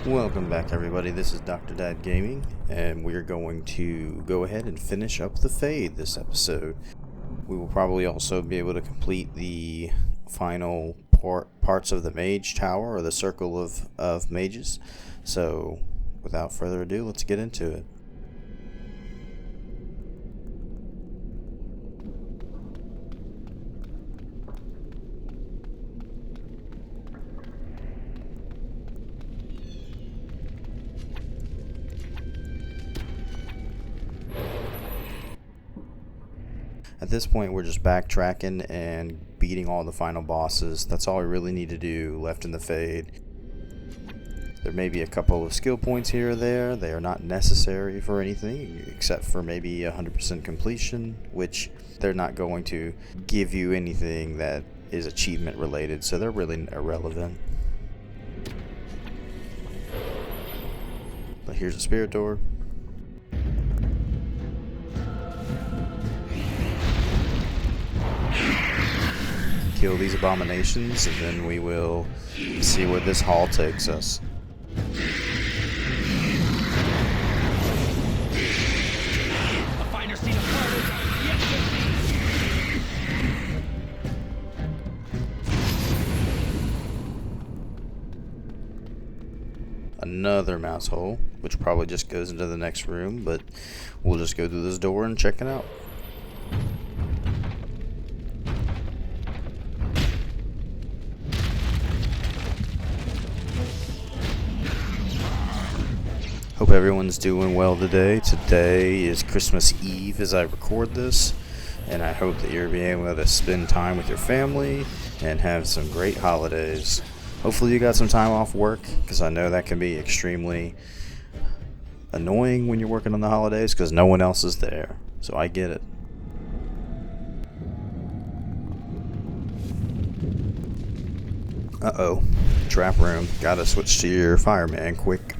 Welcome back, everybody. This is Dr. Dad Gaming, and we're going to go ahead and finish up the Fade this episode. We will probably also be able to complete the final parts of the Mage Tower, or the Circle of Mages. So, without further ado, let's get into it. At this point, we're just backtracking and beating all the final bosses. That's all we really need to do left in the Fade. There may be a couple of skill points here or there. They are not necessary for anything except for maybe 100% completion, which they're not going to give you anything that is achievement related, so they're really irrelevant. But here's a spirit door. Kill these abominations, and then we will see where this hall takes us. Another mouse hole, which probably just goes into the next room, but we'll just go through this door and check it out. Hope everyone's doing well today. Today is Christmas Eve as I record this, and I hope that you're being able to spend time with your family and have some great holidays. Hopefully you got some time off work, because I know that can be extremely annoying when you're working on the holidays because no one else is there. So I get it. Uh-oh. Trap room. Gotta switch to your fireman quick.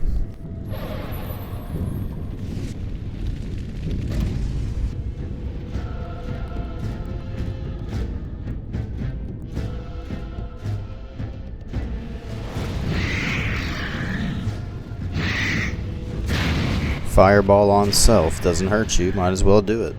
Fireball on self doesn't hurt you, might as well do it.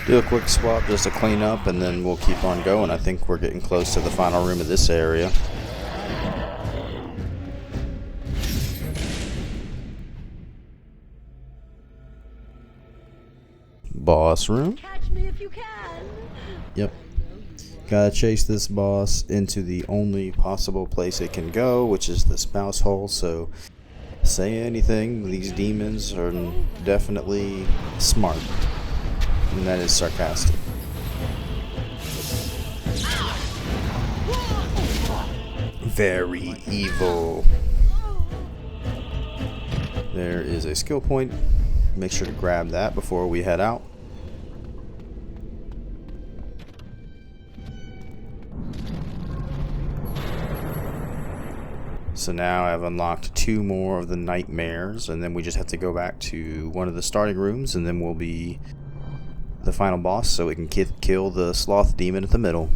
Do a quick swap just to clean up, and then we'll keep on going. I think we're getting close to the final room of this area. Boss room. Catch me if you can. Yep. Gotta chase this boss into the only possible place it can go, which is this mouse hole. So, say anything, these demons are definitely smart. And that is sarcastic. Very evil. There is a skill point. Make sure to grab that before we head out. So now I've unlocked 2 more of the nightmares, and then we just have to go back to one of the starting rooms, and then we'll be the final boss, so we can kill the sloth demon at the middle.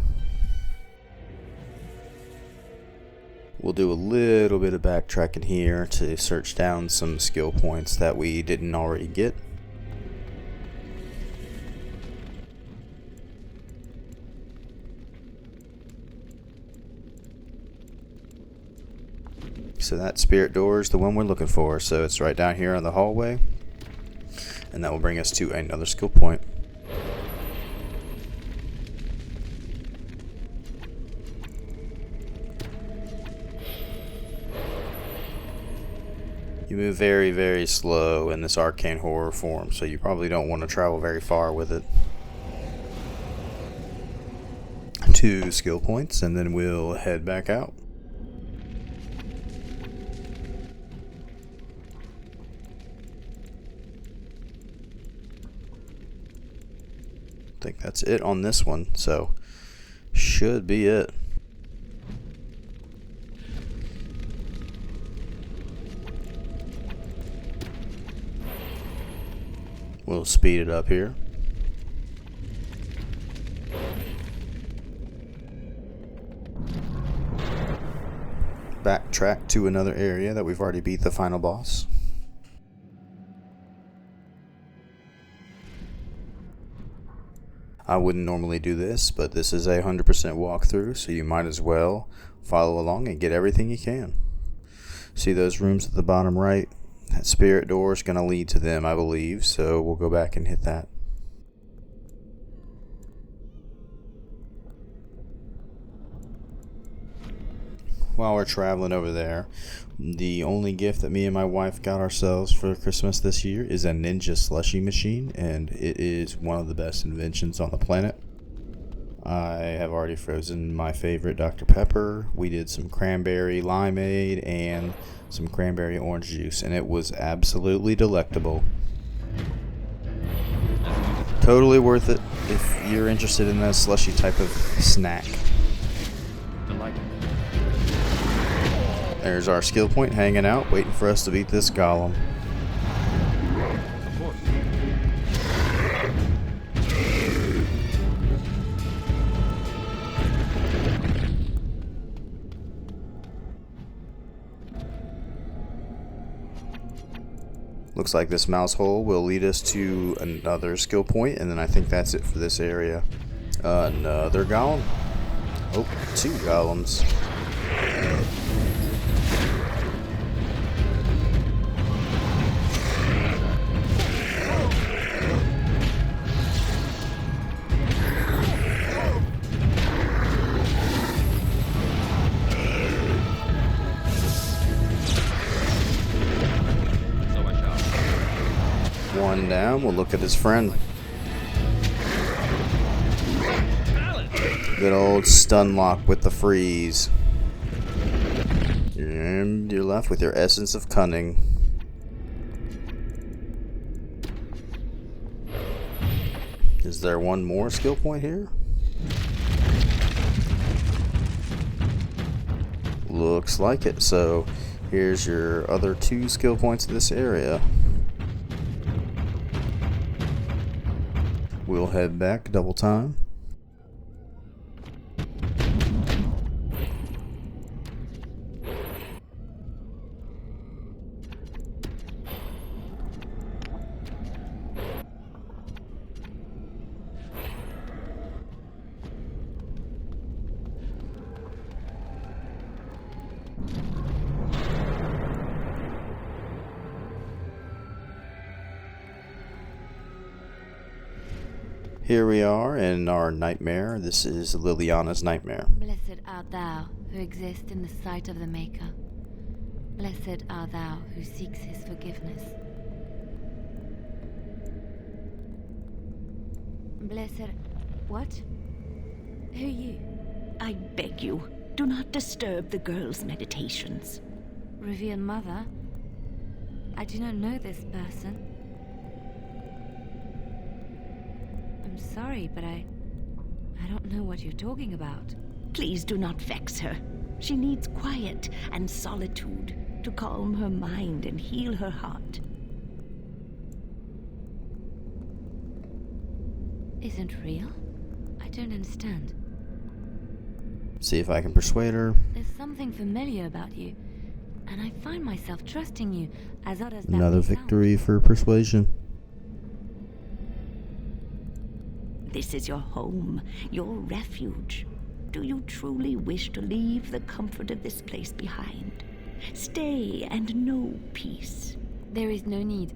We'll do a little bit of backtracking here to search down some skill points that we didn't already get. So that spirit door is the one we're looking for, so it's right down here on the hallway, and that will bring us to another skill point. You move very, very slow in this arcane horror form, so you probably don't want to travel very far with it. 2 skill points, and then we'll head back out. I think that's it on this one, so should be it. We'll speed it up here. Backtrack to another area that we've already beat the final boss. I wouldn't normally do this, but this is a 100% walkthrough, so you might as well follow along and get everything you can. See those rooms at the bottom right? That spirit door is going to lead to them, I believe, so we'll go back and hit that. While we're traveling over there, the only gift that me and my wife got ourselves for Christmas this year is a Ninja slushy machine, and it is one of the best inventions on the planet. I have already frozen my favorite Dr. Pepper. We did some cranberry limeade and some cranberry orange juice, and it was absolutely delectable. Totally worth it if you're interested in that slushy type of snack. There's our skill point hanging out, waiting for us to beat this golem. Looks like this mouse hole will lead us to another skill point, and then I think that's it for this area. Another golem. Oh, 2 golems. One down, we'll look at his friend. Good old stun lock with the freeze. And you're left with your essence of cunning. Is there one more skill point here? Looks like it. So here's your other 2 skill points in this area. We'll head back, double time. Here we are in our nightmare. This is Liliana's nightmare. Blessed art thou who exists in the sight of the Maker. Blessed art thou who seeks his forgiveness. Blessed... What? Who are you? I beg you, do not disturb the girl's meditations. Revered Mother? I do not know this person. I'm sorry, but I don't know what you're talking about. Please do not vex her. She needs quiet and solitude to calm her mind and heal her heart. Isn't real? I don't understand. See if I can persuade her. There's something familiar about you, and I find myself trusting you, as odd as that Another may sound. victory for persuasion. This is your home, your refuge. Do you truly wish to leave the comfort of this place behind? Stay and know peace. There is no need.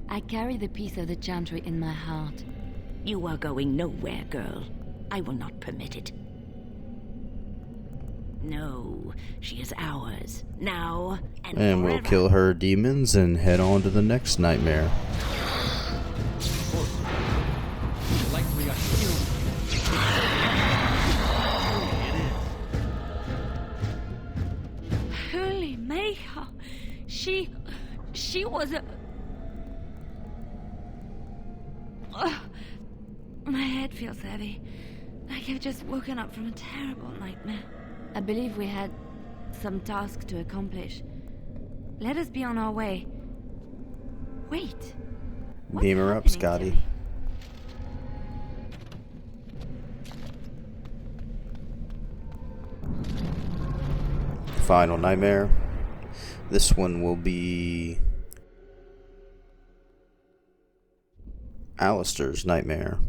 I carry the peace of the Chantry in my heart. You are going nowhere, girl. I will not permit it. No, she is ours, now and And we'll forever. kill her demons and head on to the next nightmare. Holy Maker! She was a... Ugh. My head feels heavy. Like I've just woken up from a terrible nightmare. I believe we had some task to accomplish. Let us be on our way. Wait. Beam her up, happening to Scotty. me? Final nightmare. This one will be Alistair's nightmare.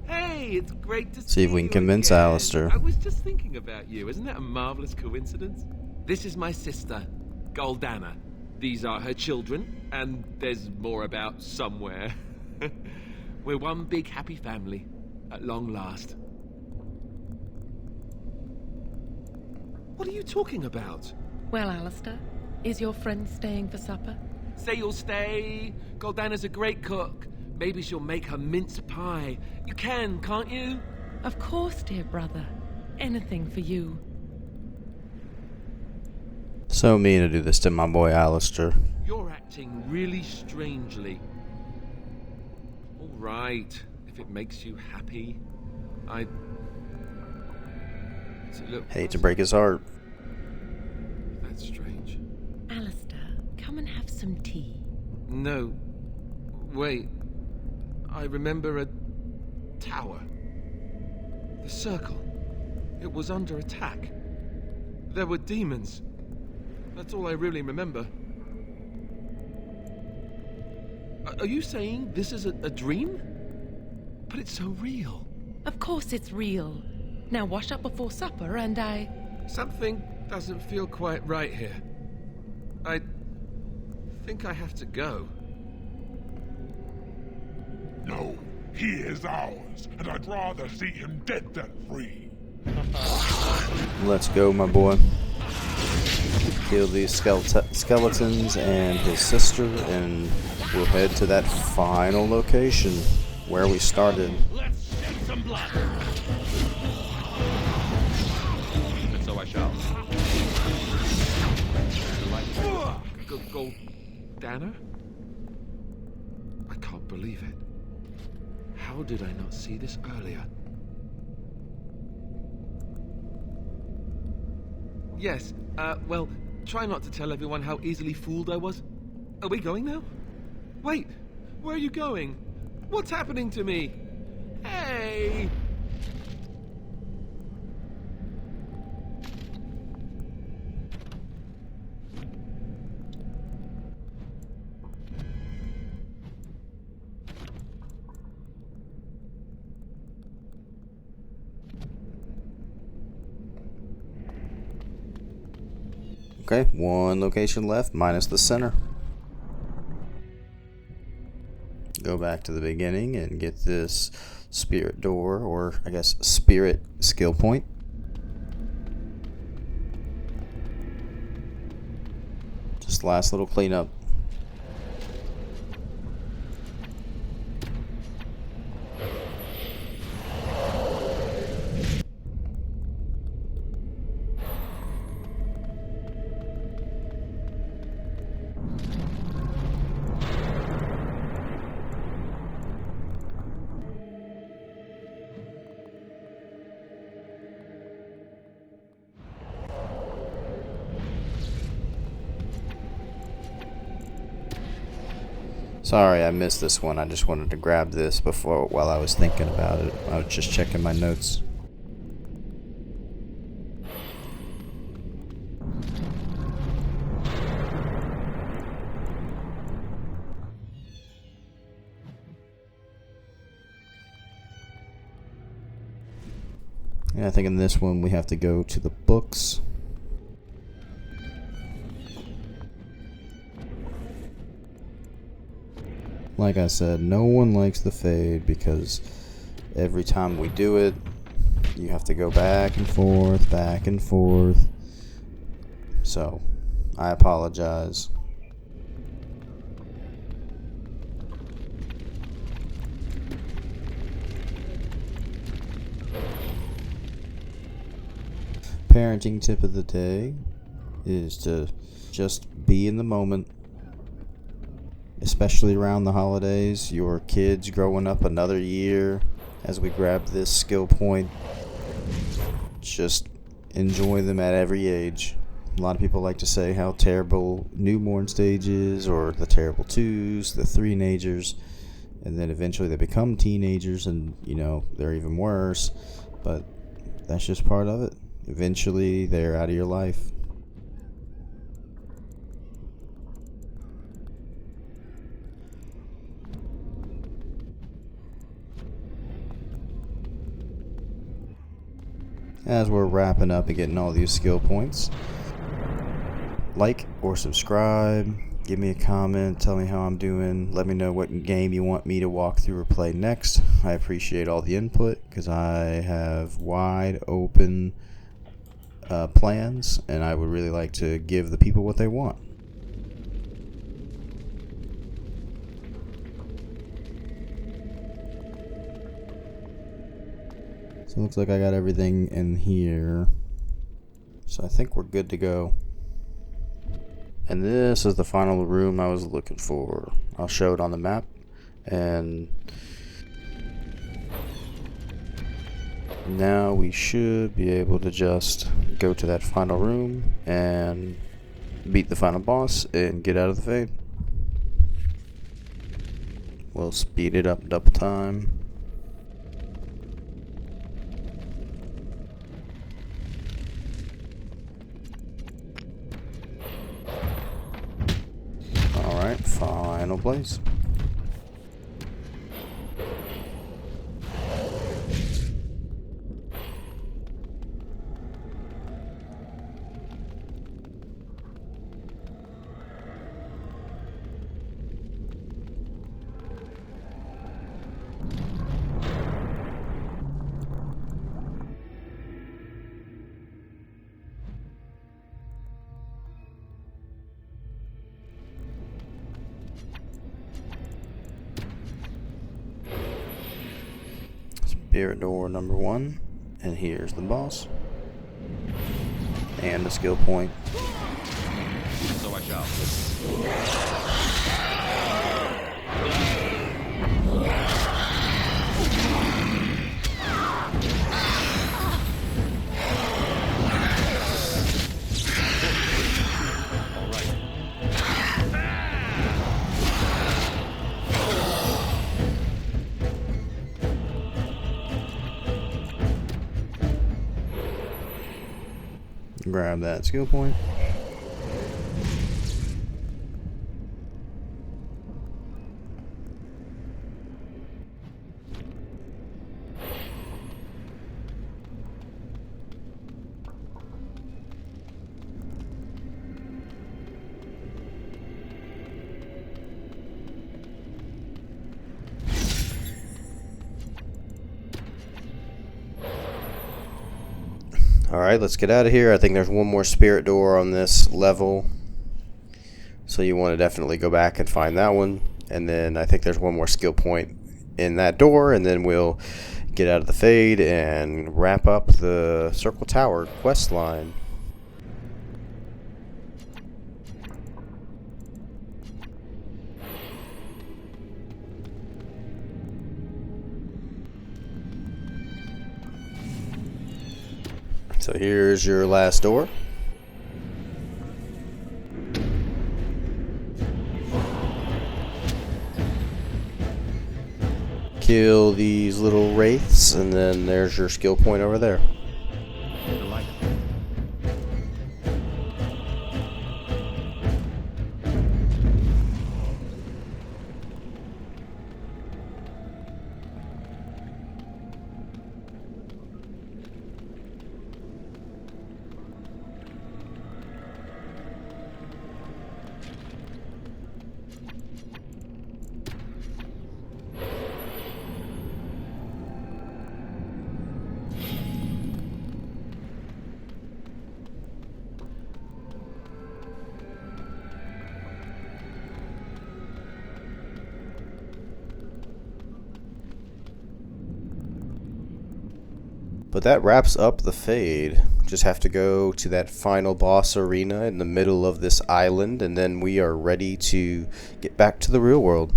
Hey, it's great to See if we can you convince again. Alistair. I was just thinking about you. Isn't that a marvelous coincidence? This is my sister, Goldana. These are her children, and there's more about somewhere. We're one big happy family, at long last. What are you talking about? Well, Alistair, is your friend staying for supper? Say you'll stay. Goldana's a great cook. Maybe she'll make her mince pie. You can, can't you? Of course, dear brother. Anything for you. So mean to do this to my boy Alistair. You're acting really strangely. All right, if it makes you happy. Look, Hate to break his heart. that's strange. Alistair, come and have some tea. No. Wait. I remember a tower. The circle. It was under attack. There were demons. That's all I really remember. Are you saying this is a dream? But it's so real. Of course it's real. Now wash up before supper and Something doesn't feel quite right here. I think I have to go. No, he is ours, and I'd rather see him dead than free. Let's go, my boy. Kill these skeletons and his sister, and we'll head to that final location where we started. Let's shed some blood. And so I shall. Goldana? I can't believe it. How did I not see this earlier? Yes, well, try not to tell everyone how easily fooled I was. Are we going now? Wait, where are you going? What's happening to me? Hey! Okay, one location left, minus the center. Go back to the beginning and get this spirit door, or I guess spirit skill point. Just last little cleanup. Sorry, I missed this one. I just wanted to grab this before while I was thinking about it. I was just checking my notes. And I think in this one we have to go to the books. Like I said, no one likes the fade because every time we do it, you have to go back and forth, back and forth. So, I apologize. Parenting tip of the day is to just be in the moment. Especially around the holidays, your kids growing up another year as we grab this skill point. Just enjoy them at every age. A lot of people like to say how terrible newborn stage is, or the terrible twos, the three-nagers, and then eventually they become teenagers and, you know, they're even worse. But that's just part of it. Eventually they're out of your life. As we're wrapping up and getting all these skill points, like or subscribe, give me a comment, tell me how I'm doing, let me know what game you want me to walk through or play next. I appreciate all the input because I have wide open plans, and I would really like to give the people what they want. So it looks like I got everything in here, so I think we're good to go. And this is the final room I was looking for. I'll show it on the map, and now we should be able to just go to that final room and beat the final boss and get out of the fade. We'll speed it up double time. Alright, final place. Spirit door number 1, and here's the boss and the skill point. So I shall. All right. Grab that skill point. Alright, let's get out of here. I think there's one more spirit door on this level, so you want to definitely go back and find that one. And then I think there's one more skill point in that door, and then we'll get out of the fade and wrap up the Circle Tower quest line. So here's your last door. Kill these little wraiths, and then there's your skill point over there. But that wraps up the fade. Just have to go to that final boss arena in the middle of this island, and then we are ready to get back to the real world.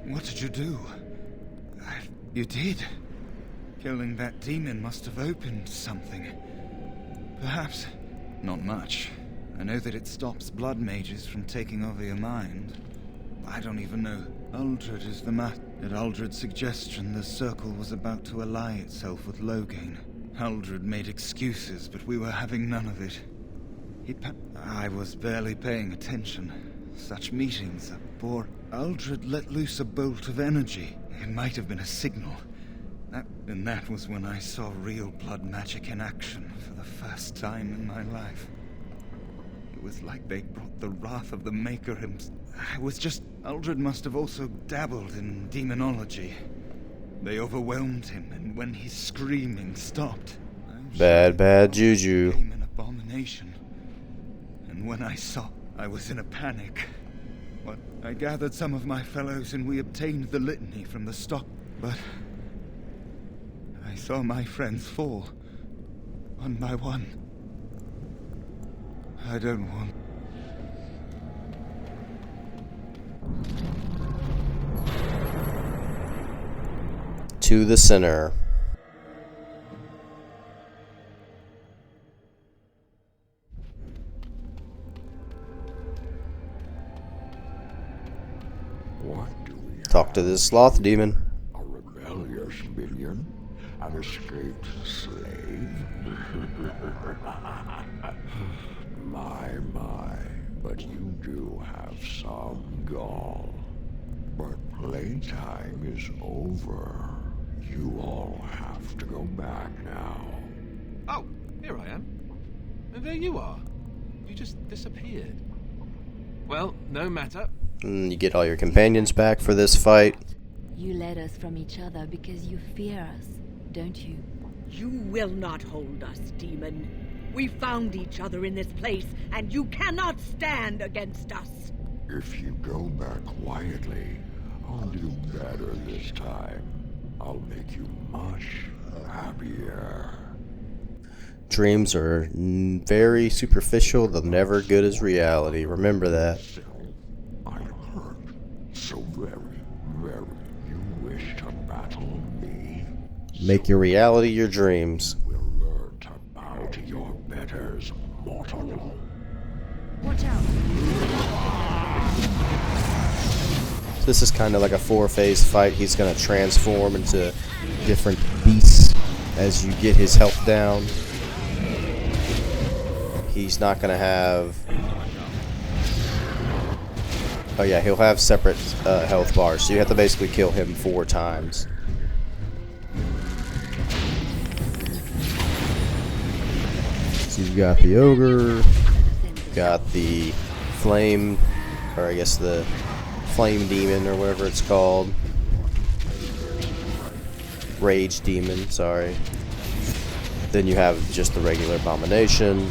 What did you do? You did. Killing that demon must have opened something. Perhaps. Not much. I know that it stops blood mages from taking over your mind. I don't even know. Uldred is the At Uldred's suggestion, the circle was about to ally itself with Loghain. Uldred made excuses, but we were having none of it. I was barely paying attention. Such meetings are bored. Uldred let loose a bolt of energy. It might have been a signal. That was when I saw real blood magic in action for the first time in my life. It was like they brought the wrath of the Maker himself. Uldred must have also dabbled in demonology. They overwhelmed him, and when his screaming stopped... Bad juju. ...became an abomination. And when I saw, I was in a panic. I gathered some of my fellows and we obtained the litany from the stock, but... I saw my friends fall, one by one. I don't want... To the center. What do we Talk to this sloth demon. A rebellious minion? An escaped slave? My, but you do have some gall. But playtime is over. You all have to go back now. Oh, here I am. And there you are. You just disappeared. Well, no matter. You get all your companions back for this fight. You led us from each other because you fear us, don't you? You will not hold us, demon. We found each other in this place, and you cannot stand against us. If you go back quietly, I'll do better this time. I'll make you much happier. Dreams are very superficial. They're never good as reality. Remember that. I'm hurt. So very you wish to battle me? Make your reality your dreams. We'll learn to bow to your betters, mortal. Watch out. This is kind of like a 4-phase fight. He's going to transform into different beasts as you get his health down. He's not going to have... Oh yeah, he'll have separate health bars, so you have to basically kill him 4 times. So you've got the ogre, got the flame, or I guess the flame demon or whatever it's called. Rage demon, sorry. Then you have just the regular abomination.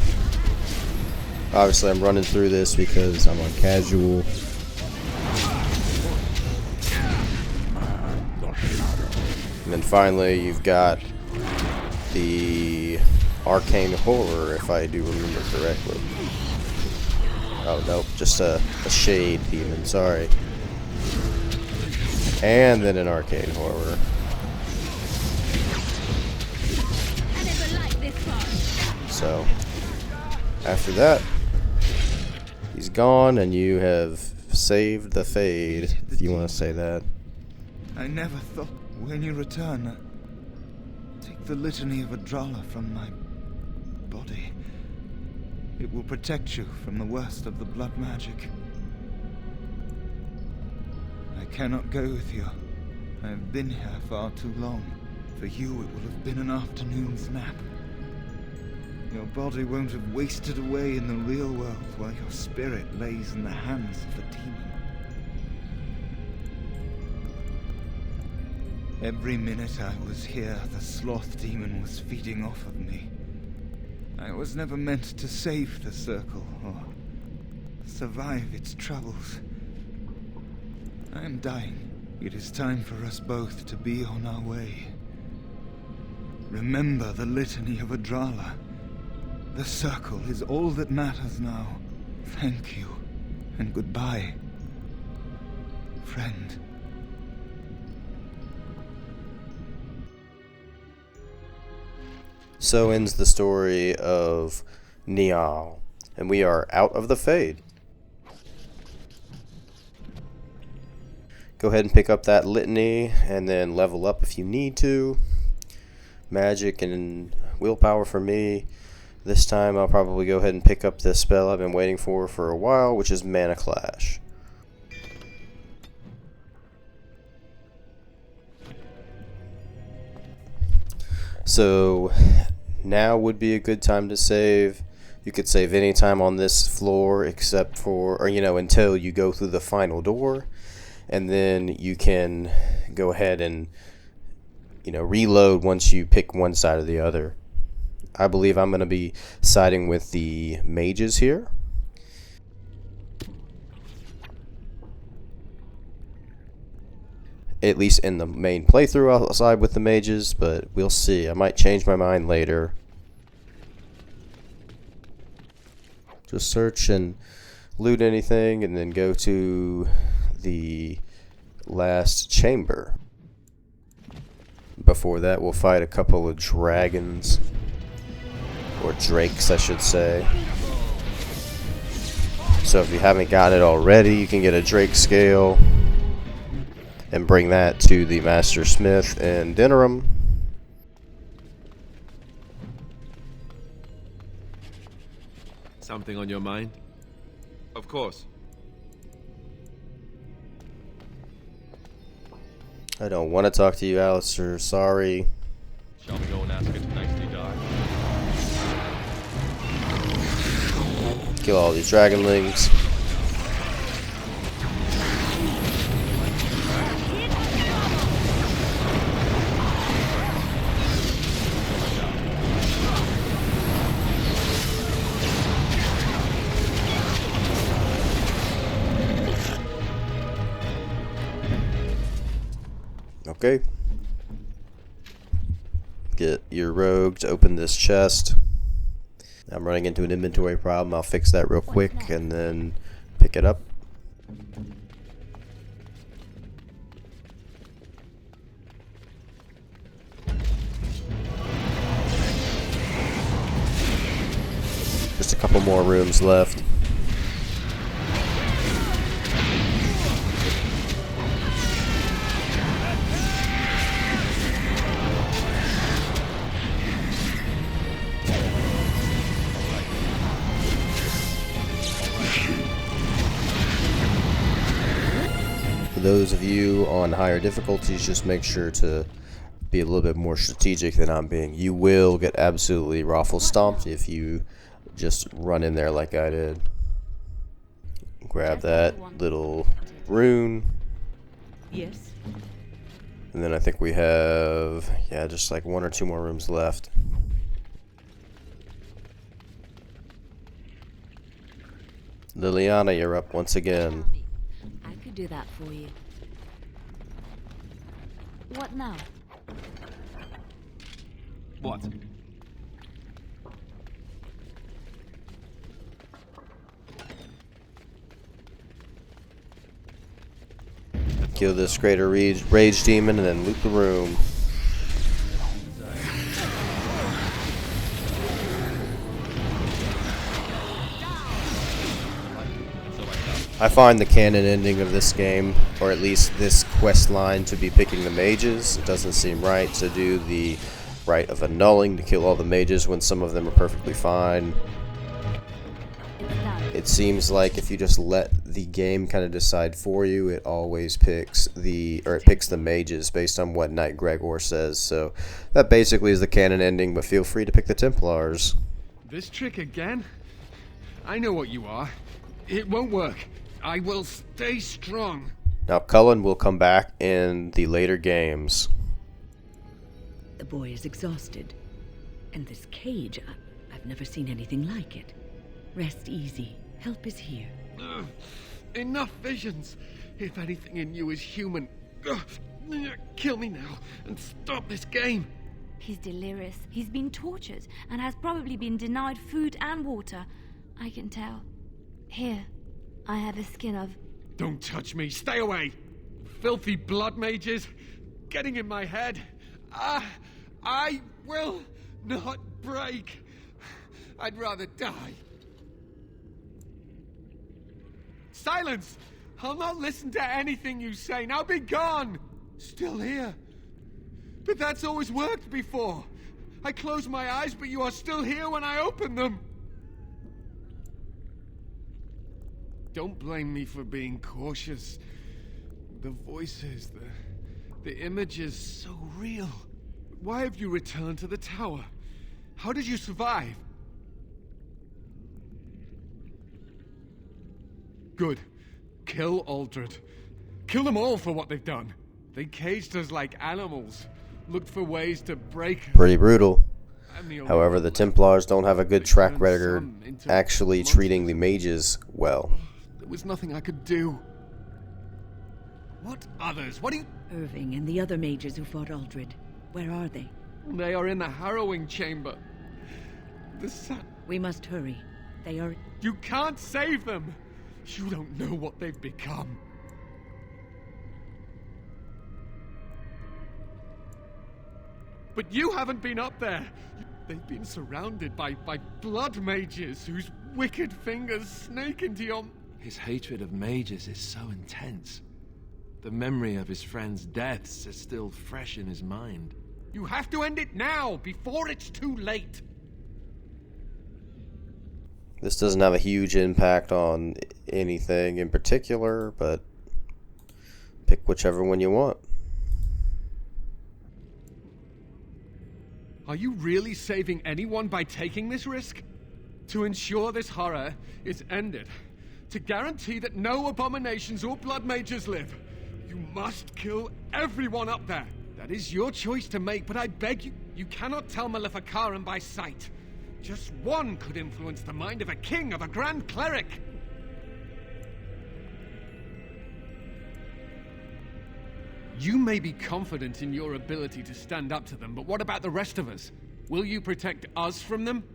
Obviously I'm running through this because I'm on casual. And then finally you've got the arcane horror, if I do remember correctly. Oh nope, just a shade demon, sorry. And then an arcane horror. So after that, he's gone and you have saved the fade, if you want to say that. I never thought when you return, take the litany of Adrala from my body. It will protect you from the worst of the blood magic. I cannot go with you. I have been here far too long. For you, it will have been an afternoon's nap. Your body won't have wasted away in the real world while your spirit lays in the hands of the demon. Every minute I was here, the sloth demon was feeding off of me. I was never meant to save the circle or survive its troubles. I am dying. It is time for us both to be on our way. Remember the litany of Adrala. The circle is all that matters now. Thank you, and goodbye, friend. So ends the story of Niall, and we are out of the Fade. Go ahead and pick up that litany, and then level up if you need to. Magic and willpower for me. This time I'll probably go ahead and pick up this spell I've been waiting for a while, which is Mana Clash. So now would be a good time to save. You could save any time on this floor except for, or until you go through the final door, and then you can go ahead and reload once you pick one side or the other. I believe I'm going to be siding with the mages here. At least in the main playthrough, I'll side with the mages, but we'll see. I might change my mind later. Just search and loot anything, and then go to the last chamber. Before that, we'll fight a couple of dragons. Or drakes, I should say. So if you haven't gotten it already, you can get a drake scale and bring that to the Master Smith in Dinnerum. Something on your mind? Of course. I don't want to talk to you, Alistair. Sorry. Shall we go and ask it nicely done? Kill all these dragonlings. Okay. Get your rogue to open this chest. I'm running into an inventory problem. I'll fix that real quick and then pick it up. Just a couple more rooms left. For those of you on higher difficulties, just make sure to be a little bit more strategic than I'm being. You will get absolutely raffle stomped if you just run in there like I did. Grab that little rune. Yes. And then I think we have, just like 1 or 2 more rooms left. Liliana, you're up once again. I could do that for you. What now? What? Kill this greater rage demon and then loot the room. I find the canon ending of this game, or at least this quest line, to be picking the mages. It doesn't seem right to do the rite of annulling to kill all the mages when some of them are perfectly fine. It seems like if you just let the game kind of decide for you, it always picks the mages based on what Knight Gregor says. So that basically is the canon ending, but feel free to pick the Templars. This trick again? I know what you are. It won't work. I will stay strong. Now Cullen will come back in the later games. The boy is exhausted. And this cage, I've never seen anything like it. Rest easy. Help is here. Enough visions. If anything in you is human, kill me now and stop this game. He's delirious. He's been tortured and has probably been denied food and water. I can tell. Here, I have a skin of... Don't touch me. Stay away. Filthy blood mages getting in my head. I will not break. I'd rather die. Silence! I'll not listen to anything you say. Now be gone! Still here. But that's always worked before. I close my eyes, but you are still here when I open them. Don't blame me for being cautious. The voices, the images, so real. Why have you returned to the tower? How did you survive? Good. Kill Aldred. Kill them all for what they've done. They caged us like animals. Looked for ways to break us. Pretty brutal. The However, the Templars don't have a good track record actually treating the mages well. There was nothing I could do. What others? What do you... Irving and the other mages who fought Aldred. Where are they? They are in the harrowing chamber. We must hurry. They are... You can't save them! You don't know what they've become. But you haven't been up there. They've been surrounded by blood mages whose wicked fingers snake into your... His hatred of mages is so intense. The memory of his friends' deaths is still fresh in his mind. You have to end it now, before it's too late. This doesn't have a huge impact on anything in particular, but pick whichever one you want. Are you really saving anyone by taking this risk? To ensure this horror is ended. To guarantee that no abominations or blood mages live. You must kill everyone up there. That is your choice to make, but I beg you, you cannot tell Maleficarum by sight. Just one could influence the mind of a king, of a grand cleric. You may be confident in your ability to stand up to them, but what about the rest of us? Will you protect us from them?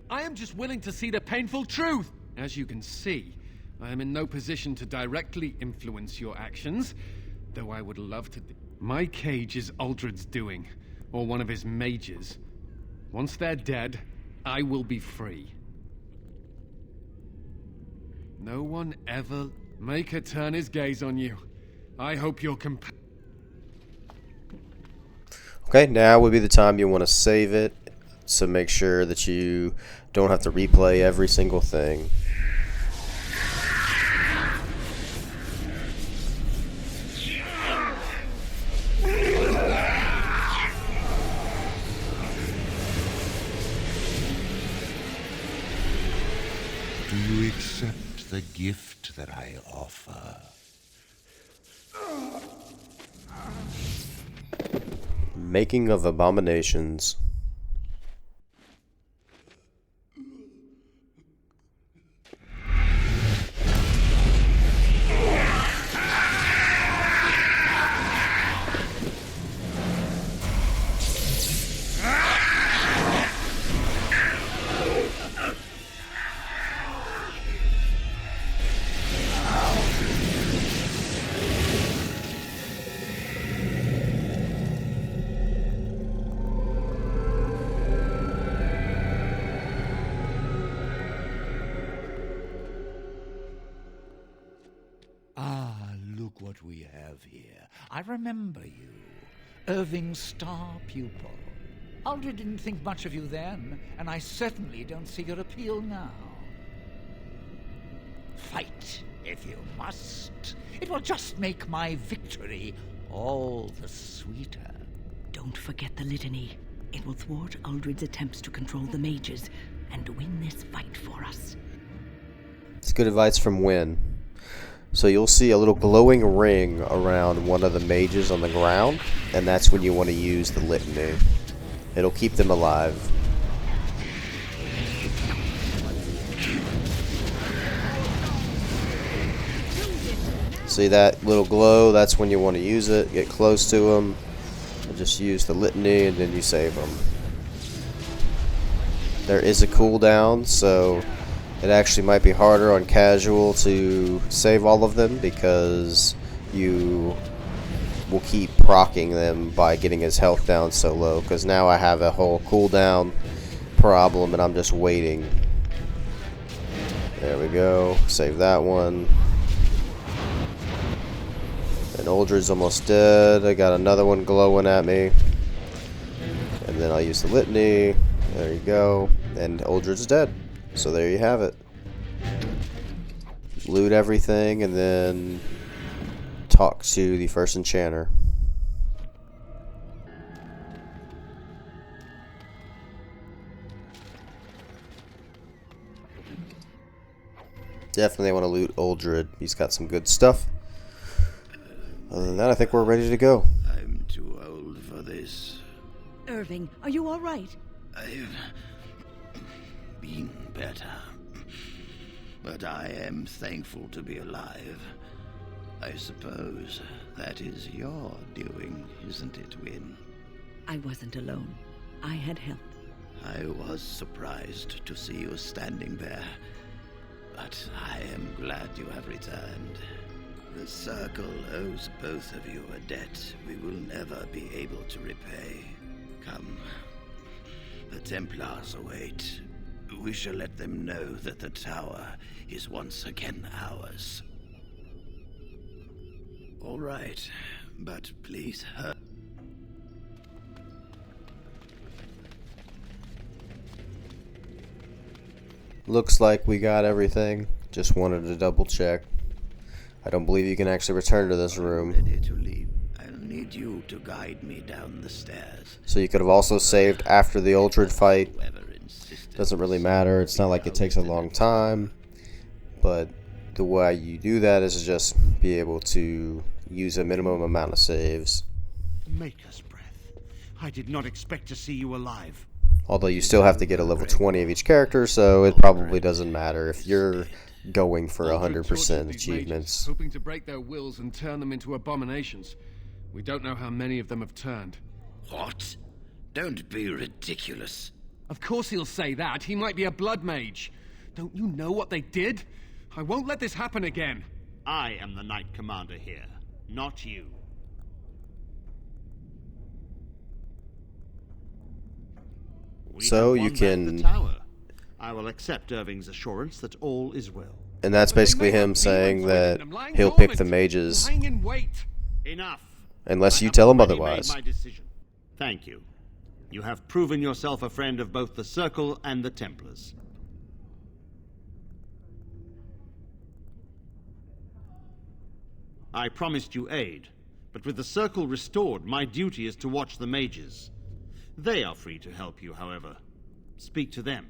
I am just willing to see the painful truth. As you can see, I am in no position to directly influence your actions, though I would love to. My cage is Aldred's doing, or one of his mages. Once they're dead, I will be free. No one ever make her turn his gaze on you. I hope you're Okay, now would be the time you want to save it, so make sure that you don't have to replay every single thing. Do you accept the gift that I offer? Making of abominations. What we have here. I remember you. Irving's star pupil. Aldred didn't think much of you then, and I certainly don't see your appeal now. Fight, if you must. It will just make my victory all the sweeter. Don't forget the litany. It will thwart Aldred's attempts to control the mages and win this fight for us. It's good advice from Wynn. So you'll see a little glowing ring around one of the mages on the ground, and that's when you want to use the litany. It'll keep them alive. See that little glow? That's when you want to use it. Get close to them, and just use the litany, and then you save them. There is a cooldown, so it actually might be harder on casual to save all of them because you will keep proccing them by getting his health down so low, because now I have a whole cooldown problem and I'm just waiting. There we go. Save that one. And Uldred's almost dead. I got another one glowing at me. And then I'll use the litany. There you go. And Uldred's dead. So there you have it. Loot everything and then talk to the first enchanter. Definitely want to loot Uldred. He's got some good stuff. Other than that, I think we're ready to go. I'm too old for this. Irving, are you all right? I've been better. But I am thankful to be alive. I suppose that is your doing, isn't it, Wynne? I wasn't alone. I had help. I was surprised to see you standing there. But I am glad you have returned. The Circle owes both of you a debt we will never be able to repay. Come. The Templars await. We shall let them know that the tower is once again ours. All right, but please hurry. Looks like we got everything. Just wanted to double check. I don't believe you can actually return to this room. Ready to leave. I'll need you to guide me down the stairs. So you could have also saved after the Uldred fight. Doesn't really matter. It's not like it takes a long time. But the way you do that is just be able to use a minimum amount of saves. Maker's breath. I did not expect to see you alive. Although you still have to get a level 20 of each character, so it probably doesn't matter if you're going for 100% achievements. Hoping to break their wills and turn them into abominations. We don't know how many of them have turned. What? Don't be ridiculous. Of course he'll say that. He might be a blood mage. Don't you know what they did? I won't let this happen again. I am the Knight Commander here, not you. So you can... The tower. I will accept Irving's assurance that all is well. And that's basically him saying that he'll pick the mages. Enough. Unless you tell him otherwise. Made my decision. Thank you. You have proven yourself a friend of both the Circle and the Templars. I promised you aid, but with the Circle restored, my duty is to watch the mages. They are free to help you, however. Speak to them.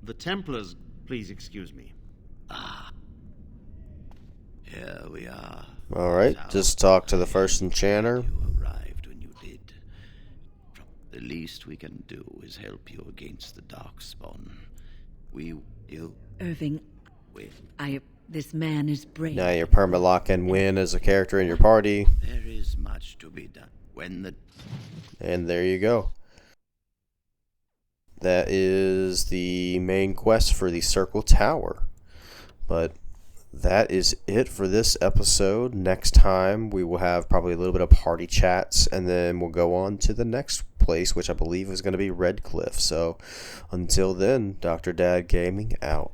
The Templars, please excuse me. Here we are. Alright, just talk to the first enchanter. You arrived when you did. The least we can do is help you against the Darkspawn. Irving, this man is brave. Now you're perma-lock and win as a character in your party. There is much to be done. And there you go. That is the main quest for the Circle Tower. But that is it for this episode. Next time we will have probably a little bit of party chats, and then we'll go on to the next place, which I believe is going to be Red Cliff. So until then, Dr. Dad Gaming out.